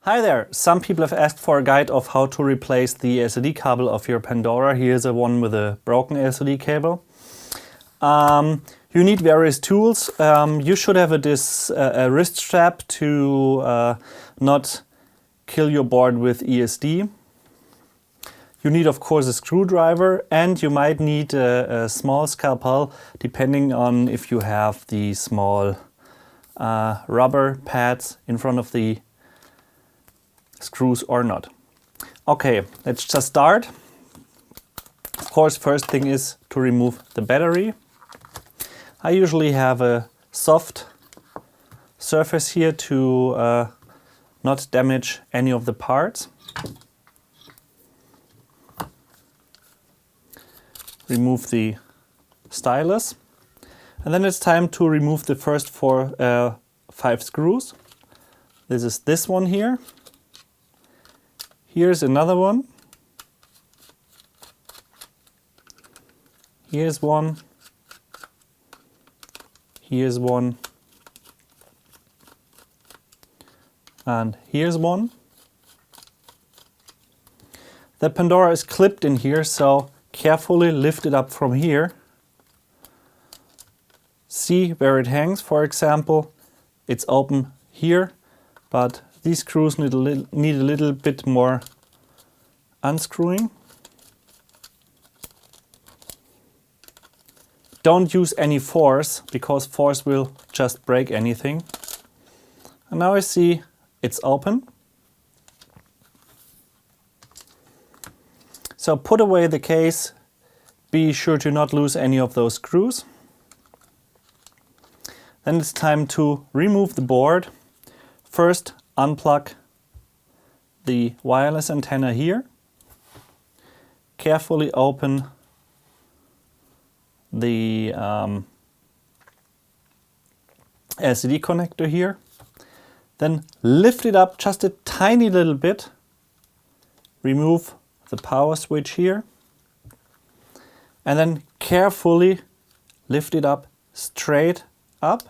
Hi there! Some people have asked for a guide of how to replace the LCD cable of your Pandora. Here's a one with a broken LCD cable. You need various tools. You should have a wrist strap to not kill your board with ESD. You need, of course, a screwdriver, and you might need a small scalpel, depending on if you have the small rubber pads in front of the screws or not. Okay, let's just start. Of course, first thing is to remove the battery. I usually have a soft surface here to not damage any of the parts. Remove the stylus, and then it's time to remove the first 5 screws. This is this one here. Here's another one. Here's one. Here's one. And here's one. The Pandora is clipped in here, so carefully lift it up from here. See where it hangs, for example. It's open here, but these screws need a little bit more unscrewing. Don't use any force, because force will just break anything. And now I see it's open. So put away the case. Be sure to not lose any of those screws. Then it's time to remove the board. First, unplug the wireless antenna here. Carefully open the LCD connector here. Then lift it up just a tiny little bit. Remove the power switch here. And then carefully lift it up straight up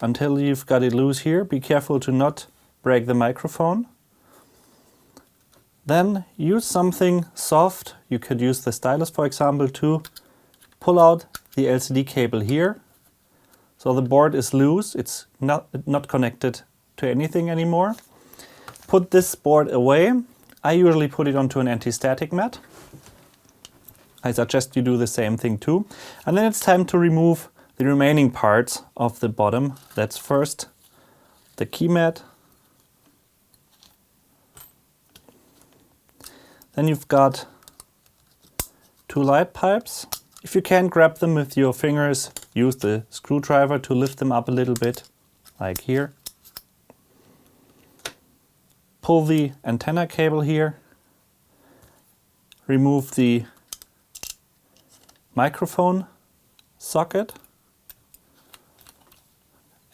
until you've got it loose here. Be careful to not break the microphone. Then use something soft. You could use the stylus, for example, to pull out the LCD cable here. So the board is loose. It's not connected to anything anymore. Put this board away. I usually put it onto an anti-static mat. I suggest you do the same thing too. And then it's time to remove the remaining parts of the bottom. That's first the key mat. Then you've got 2 light pipes. If you can't grab them with your fingers, use the screwdriver to lift them up a little bit, like here. Pull the antenna cable here. Remove the microphone socket.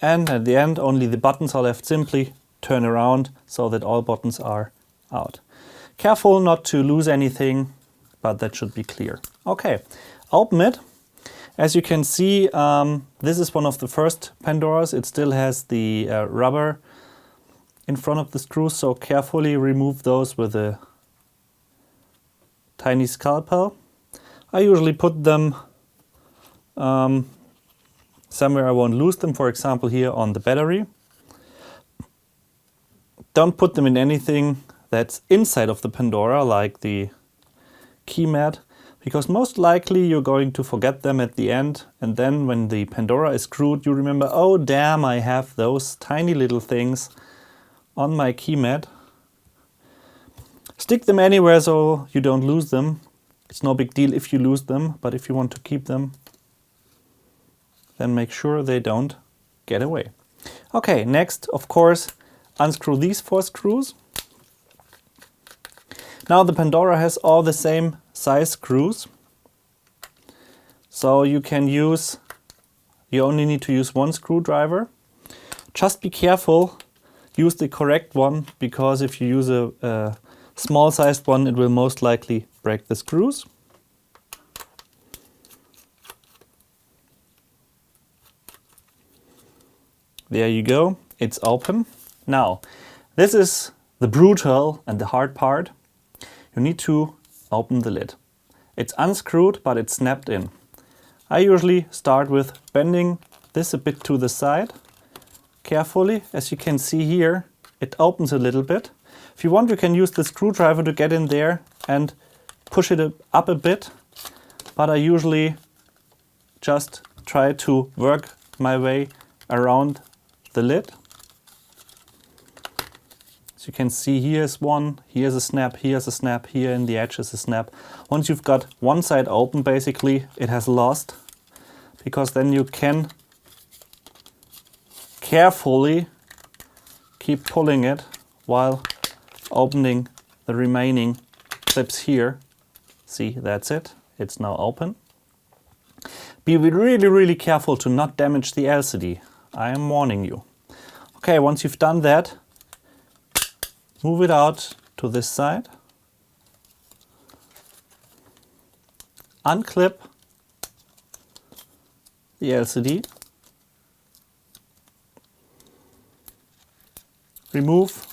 And at the end, only the buttons are left. Simply turn around so that all buttons are out. Careful not to lose anything, but that should be clear. Okay, open it. As you can see, this is one of the first Pandoras. It still has the rubber in front of the screws, so carefully remove those with a tiny scalpel. I usually put them somewhere I won't lose them, for example here on the battery. Don't put them in anything that's inside of the Pandora, like the key mat, because most likely you're going to forget them at the end, and then when the Pandora is screwed, you remember, oh damn, I have those tiny little things on my key mat. Stick them anywhere so you don't lose them. It's no big deal if you lose them, but if you want to keep them, then make sure they don't get away. Okay, next, of course, unscrew these 4 screws. Now the Pandora has all the same size screws, so you only need to use 1 screwdriver. Just be careful, use the correct one, because if you use a small sized one, it will most likely break the screws. There you go, it's open. Now, this is the brutal and the hard part. You need to open the lid. It's unscrewed, but it's snapped in. I usually start with bending this a bit to the side, carefully. As you can see here, it opens a little bit. If you want, you can use the screwdriver to get in there and push it up a bit, but I usually just try to work my way around the lid. As you can see, here's one, here's a snap, here's a snap, here in the edge is a snap. Once you've got one side open, basically it has lost, because then you can carefully keep pulling it while opening the remaining clips here. See, that's it. It's now open. Be really careful to not damage the LCD. I am warning you. Okay, once you've done that, move it out to this side. Unclip the LCD. Remove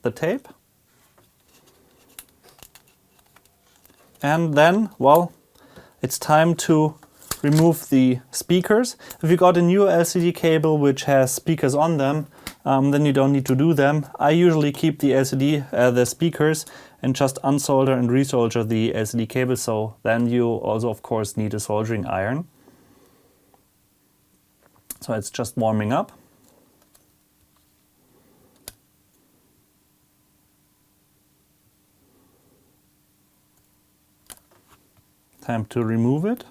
the tape. And then, well, it's time to remove the speakers. If you got a new LCD cable which has speakers on them, then you don't need to do them. I usually keep the the speakers, and just unsolder and resolder the LCD cable, so then you also of course need a soldering iron. So it's just warming up. Time to remove it.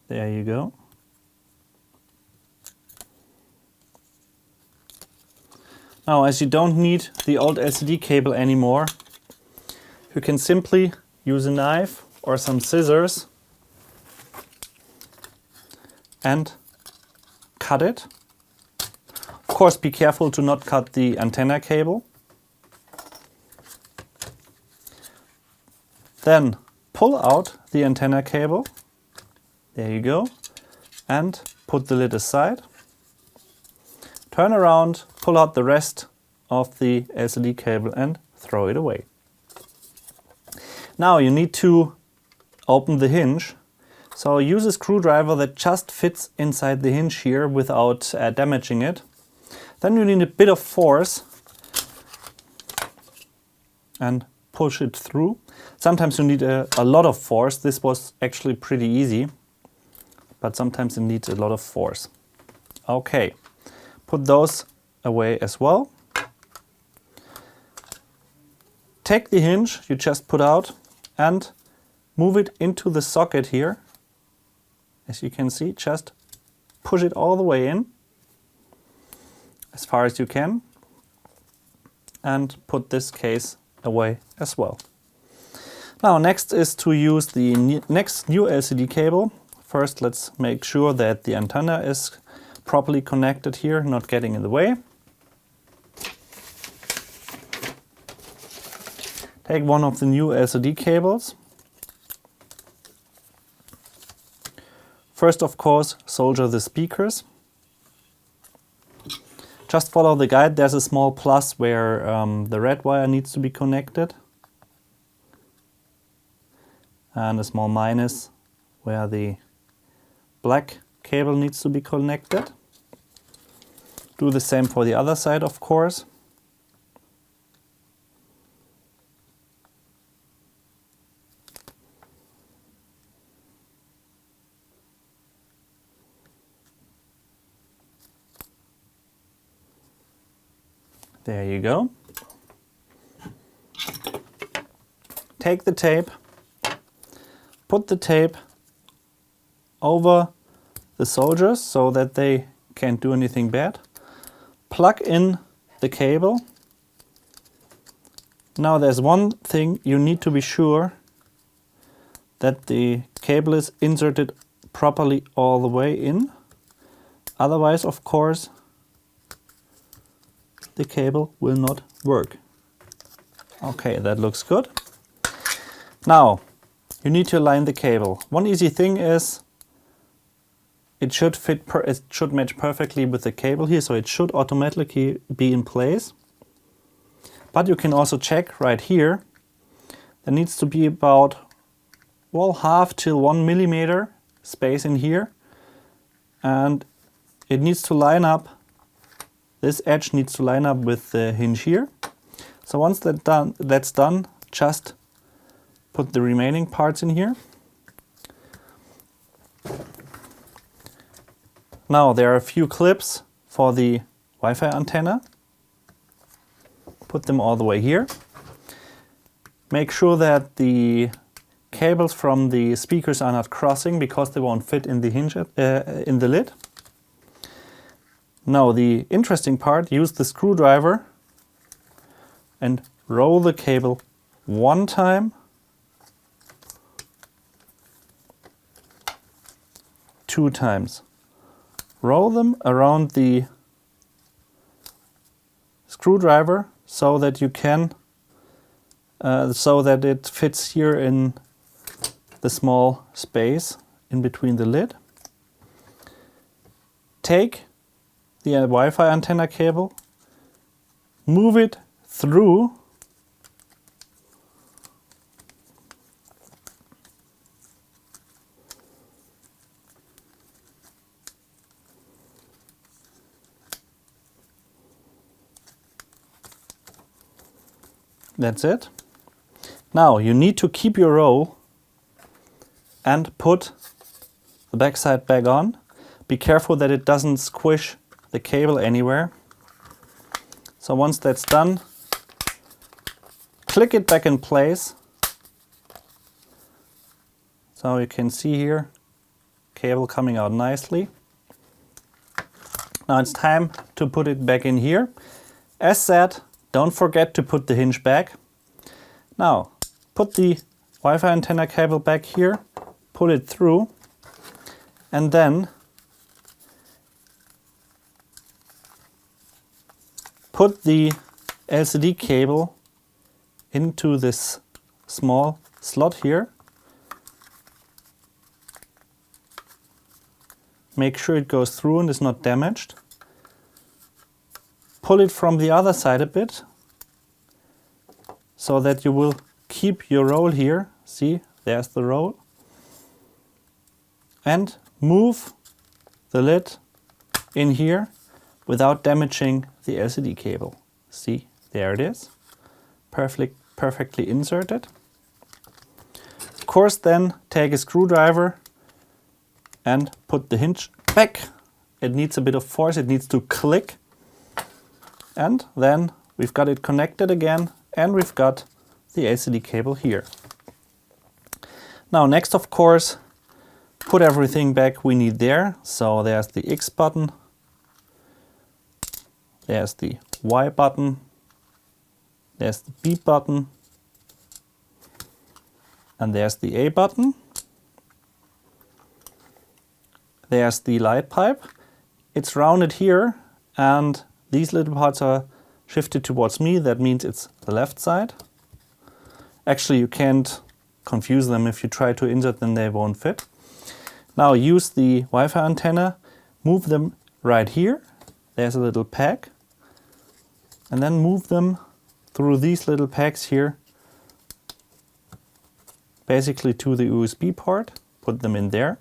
There you go. Now, as you don't need the old LCD cable anymore, you can simply use a knife or some scissors and cut it. Of course, be careful to not cut the antenna cable. Then pull out the antenna cable. There you go. And put the lid aside. Turn around, pull out the rest of the LCD cable and throw it away. Now you need to open the hinge. So use a screwdriver that just fits inside the hinge here without damaging it. Then you need a bit of force and push it through. Sometimes you need a lot of force. This was actually pretty easy, but sometimes it needs a lot of force. Okay, put those away as well. Take the hinge you just put out and move it into the socket here. As you can see, just push it all the way in, as far as you can, and put this case away as well. Now, next is to use the next new LCD cable. First, let's make sure that the antenna is properly connected here, not getting in the way. Take one of the new LCD cables. First, of course, solder the speakers. Just follow the guide. There's a small plus where the red wire needs to be connected, and a small minus where the black cable needs to be connected. Do the same for the other side, of course. There you go. Take the tape, put the tape over the soldiers so that they can't do anything bad. Plug in the cable. Now there's one thing you need to be sure that the cable is inserted properly all the way in. Otherwise, of course, the cable will not work. Okay, that looks good. Now, you need to align the cable. One easy thing is it should it should match perfectly with the cable here, so it should automatically be in place. But you can also check right here. There needs to be about, well, 0.5 to 1 millimeter space in here, and it needs to line up. This edge needs to line up with the hinge here. So once that's done, just put the remaining parts in here. Now there are a few clips for the Wi-Fi antenna. Put them all the way here. Make sure that the cables from the speakers are not crossing, because they won't fit in the hinge in the lid. Now the interesting part, use the screwdriver and roll the cable 1 time, 2 times. Roll them around the screwdriver so that you can so that it fits here in the small space in between the lid. Take the Wi-Fi antenna cable, move it through That's it. Now you need to keep your roll and put the backside back on. Be careful that it doesn't squish the cable anywhere. So once that's done, click it back in place. So you can see here, cable coming out nicely. Now it's time to put it back in here. As said, don't forget to put the hinge back. Now, put the Wi-Fi antenna cable back here, pull it through, and then put the LCD cable into this small slot here. Make sure it goes through and is not damaged. Pull it from the other side a bit, so that you will keep your roll here. See, there's the roll. And move the lid in here without damaging the LCD cable. See, there it is. Perfectly inserted. Of course, then take a screwdriver and put the hinge back. It needs a bit of force, it needs to click. And then we've got it connected again, and we've got the LCD cable here. Now next, of course, put everything back we need there. So there's the X button, there's the Y button, there's the B button, and there's the A button. There's the light pipe. It's rounded here, and these little parts are shifted towards me. That means it's the left side. Actually, you can't confuse them. If you try to insert them, they won't fit. Now use the Wi-Fi antenna, move them right here. There's a little peg. And then move them through these little pegs here, basically to the USB port. Put them in there.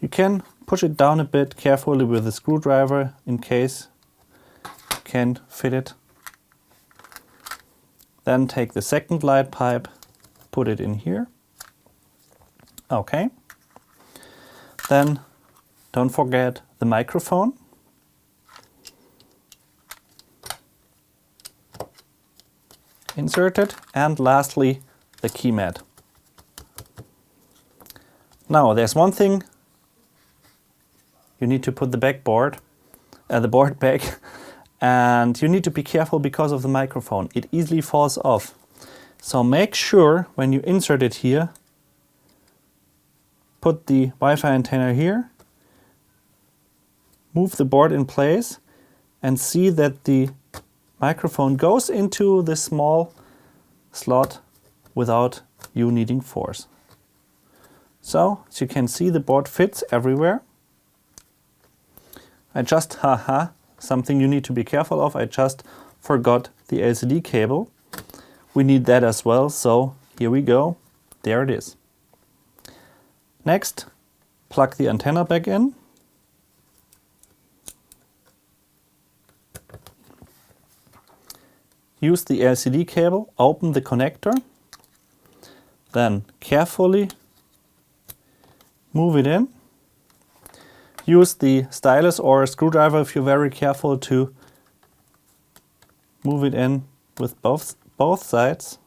You can push it down a bit carefully with a screwdriver in case you can't fit it. Then take the second light pipe, put it in here. Okay. Then don't forget the microphone. Insert it, and lastly the key mat. Now there's one thing. You need to put the board back, and you need to be careful because of the microphone. It easily falls off. So make sure when you insert it here, put the Wi-Fi antenna here, move the board in place, and see that the microphone goes into this small slot without you needing force. So, as you can see, the board fits everywhere. something you need to be careful of, I just forgot the LCD cable. We need that as well, so here we go. There it is. Next, plug the antenna back in. Use the LCD cable, open the connector, then carefully move it in. Use the stylus or a screwdriver if you're very careful to move it in with both sides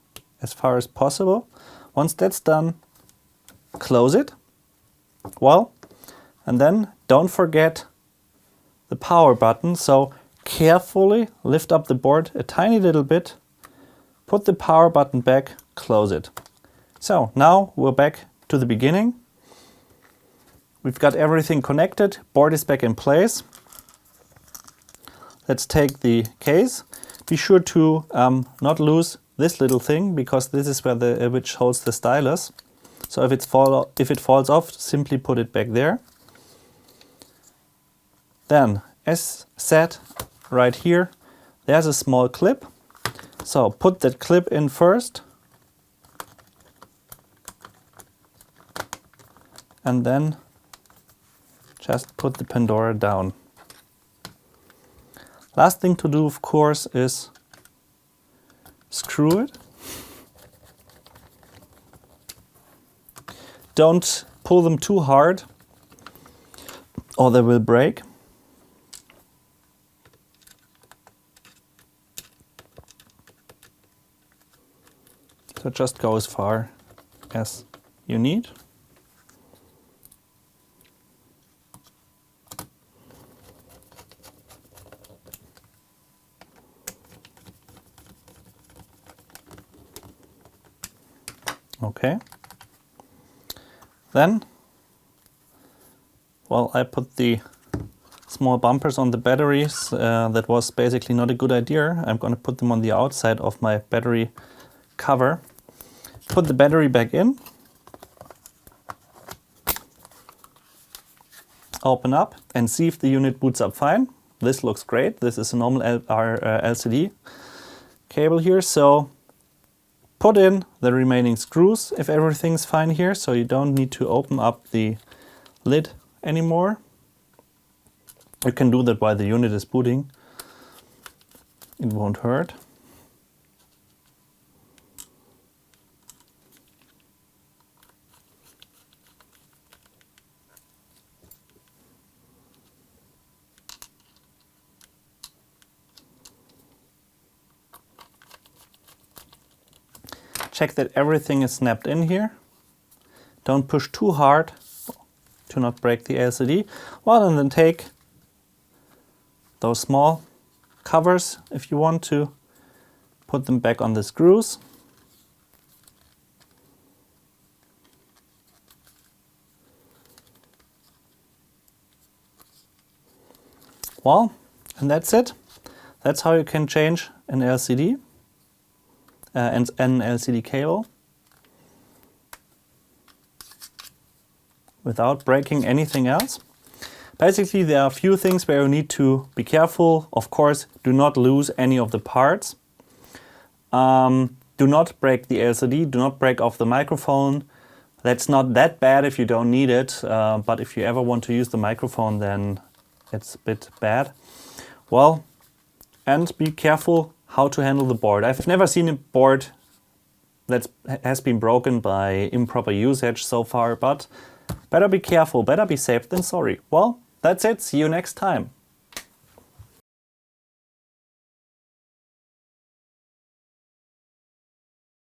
as far as possible. Once that's done, close it. Well, and then don't forget the power button. So carefully lift up the board a tiny little bit, put the power button back, close it. So now we're back to the beginning. We've got everything connected, board is back in place. Let's take the case. Be sure to not lose this little thing, because this is where which holds the stylus. So if it falls off, simply put it back there. Then, as said, right here, there's a small clip. So put that clip in first. And then just put the Pandora down. Last thing to do, of course, is screw it. Don't pull them too hard or they will break. So just go as far as you need. Okay. Then, well, I put the small bumpers on the batteries. That was basically not a good idea. I'm going to put them on the outside of my battery cover. Put the battery back in. Open up and see if the unit boots up fine. This looks great. This is a normal LCD cable here. So put in the remaining screws if everything's fine here, so you don't need to open up the lid anymore. You can do that while the unit is booting. It won't hurt. Check that everything is snapped in here. Don't push too hard to not break the LCD. Well, and then take those small covers if you want to. Put them back on the screws. Well, and that's it. That's how you can change an LCD. And an LCD cable without breaking anything else. Basically, there are a few things where you need to be careful. Of course, do not lose any of the parts. Do not break the LCD, do not break off the microphone. That's not that bad if you don't need it, but if you ever want to use the microphone, then it's a bit bad. Well, and be careful how to handle the board. I've never seen a board that has been broken by improper usage so far, but better be careful, better be safe than sorry. Well, that's it. See you next time.